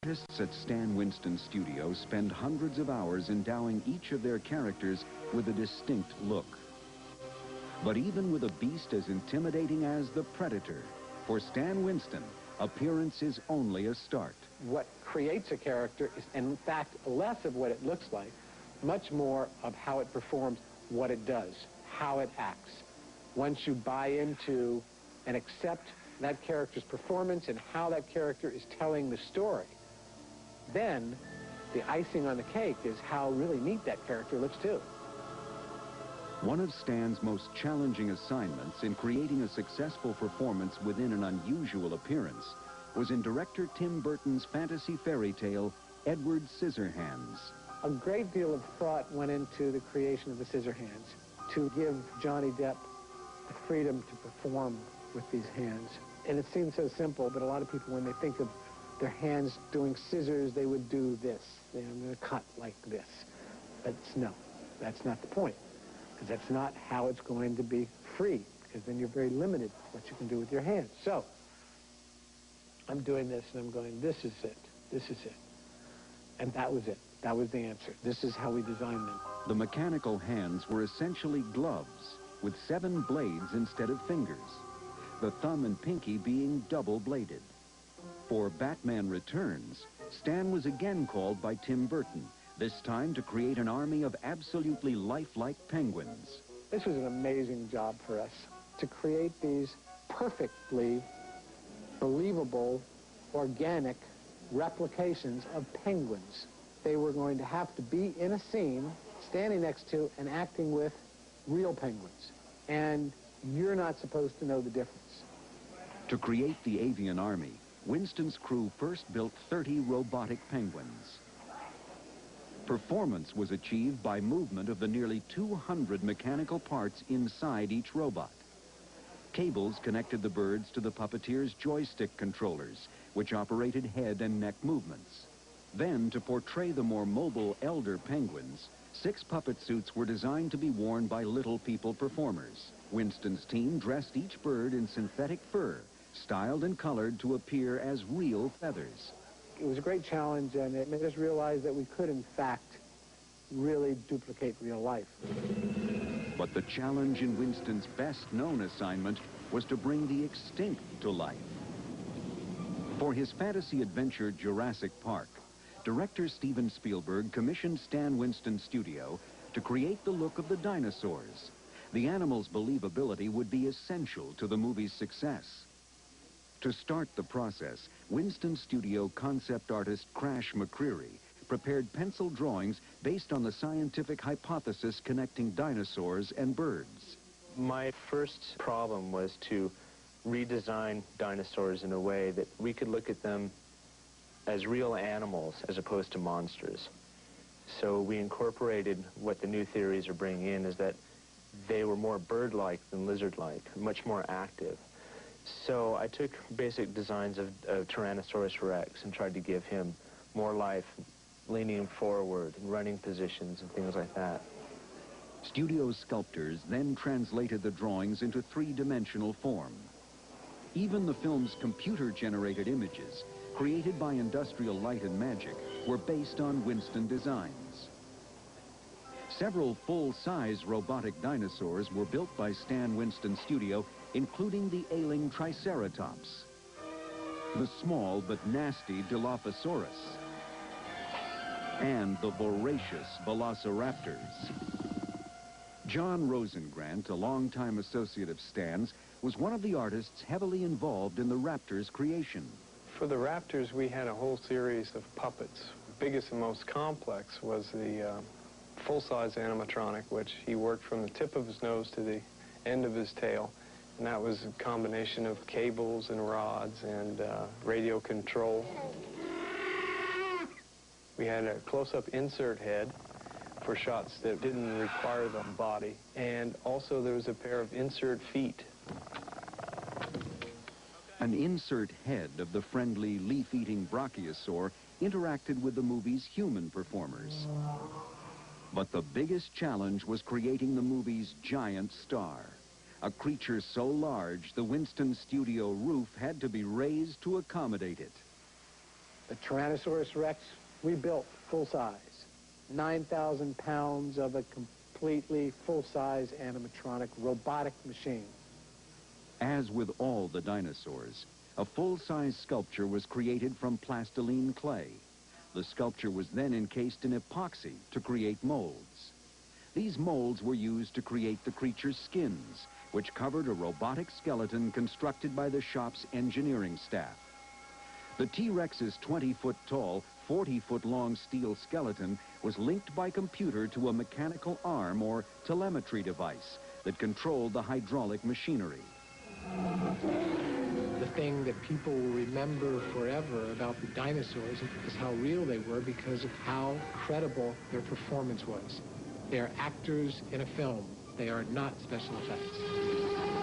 Artists at Stan Winston Studio spend hundreds of hours endowing each of their characters with a distinct look. But even with a beast as intimidating as the Predator, for Stan Winston, appearance is only a start. What creates a character is, in fact, less of what it looks like, much more of how it performs, what it does, how it acts. Once you buy into and accept that character's performance and how that character is telling the story, then the icing on the cake is how really neat that character looks too. One of Stan's most challenging assignments in creating a successful performance within an unusual appearance was in director Tim Burton's fantasy fairy tale, Edward Scissorhands. A great deal of thought went into the creation of the Scissorhands to give Johnny Depp the freedom to perform with these hands. And it seems so simple, but a lot of people, when they think of their hands doing scissors, they would do this. I'm going to cut like this. But no, that's not the point, because that's not how it's going to be free, because then you're very limited what you can do with your hands. So I'm doing this, and I'm going, this is it, this is it. And that was it. That was the answer. This is how we designed them. The mechanical hands were essentially gloves with 7 blades instead of fingers, the thumb and pinky being double-bladed. For Batman Returns, Stan was again called by Tim Burton, this time to create an army of absolutely lifelike penguins. This was an amazing job for us, to create these perfectly believable, organic replications of penguins. They were going to have to be in a scene, standing next to and acting with real penguins. And you're not supposed to know the difference. To create the avian army, Winston's crew first built 30 robotic penguins. Performance was achieved by movement of the nearly 200 mechanical parts inside each robot. Cables connected the birds to the puppeteer's joystick controllers, which operated head and neck movements. Then, to portray the more mobile elder penguins, 6 puppet suits were designed to be worn by little people performers. Winston's team dressed each bird in synthetic fur, styled and colored to appear as real feathers. It was a great challenge, and it made us realize that we could, in fact, really duplicate real life. But the challenge in Winston's best-known assignment was to bring the extinct to life. For his fantasy adventure Jurassic Park, director Steven Spielberg commissioned Stan Winston Studio to create the look of the dinosaurs. The animals' believability would be essential to the movie's success. To start the process, Winston Studio concept artist Crash McCreary prepared pencil drawings based on the scientific hypothesis connecting dinosaurs and birds. My first problem was to redesign dinosaurs in a way that we could look at them as real animals as opposed to monsters. So we incorporated what the new theories are bringing in, is that they were more bird-like than lizard-like, much more active. So I took basic designs of Tyrannosaurus Rex and tried to give him more life, leaning him forward and running positions and things like that. Studio sculptors then translated the drawings into 3-dimensional form. Even the film's computer-generated images, created by Industrial Light and Magic, were based on Winston designs. Several full-size robotic dinosaurs were built by Stan Winston Studio, including the ailing Triceratops, the small but nasty Dilophosaurus, and the voracious Velociraptors. John Rosengrant, a longtime associate of Stan's, was one of the artists heavily involved in the Raptors' creation. For the Raptors, we had a whole series of puppets. The biggest and most complex was the full-size animatronic, which he worked from the tip of his nose to the end of his tail. And that was a combination of cables and rods and radio control. We had a close-up insert head for shots that didn't require the body. And also there was a pair of insert feet. An insert head of the friendly leaf-eating brachiosaur interacted with the movie's human performers. But the biggest challenge was creating the movie's giant star. A creature so large, the Winston Studio roof had to be raised to accommodate it. The Tyrannosaurus Rex, we built full-size. 9,000 pounds of a completely full-size animatronic robotic machine. As with all the dinosaurs, a full-size sculpture was created from plastiline clay. The sculpture was then encased in epoxy to create molds. These molds were used to create the creature's skins, which covered a robotic skeleton constructed by the shop's engineering staff. The T-Rex's 20-foot-tall, 40-foot-long steel skeleton was linked by computer to a mechanical arm or telemetry device that controlled the hydraulic machinery. The thing that people will remember forever about the dinosaurs is how real they were because of how credible their performance was. They are actors in a film. They are not special effects.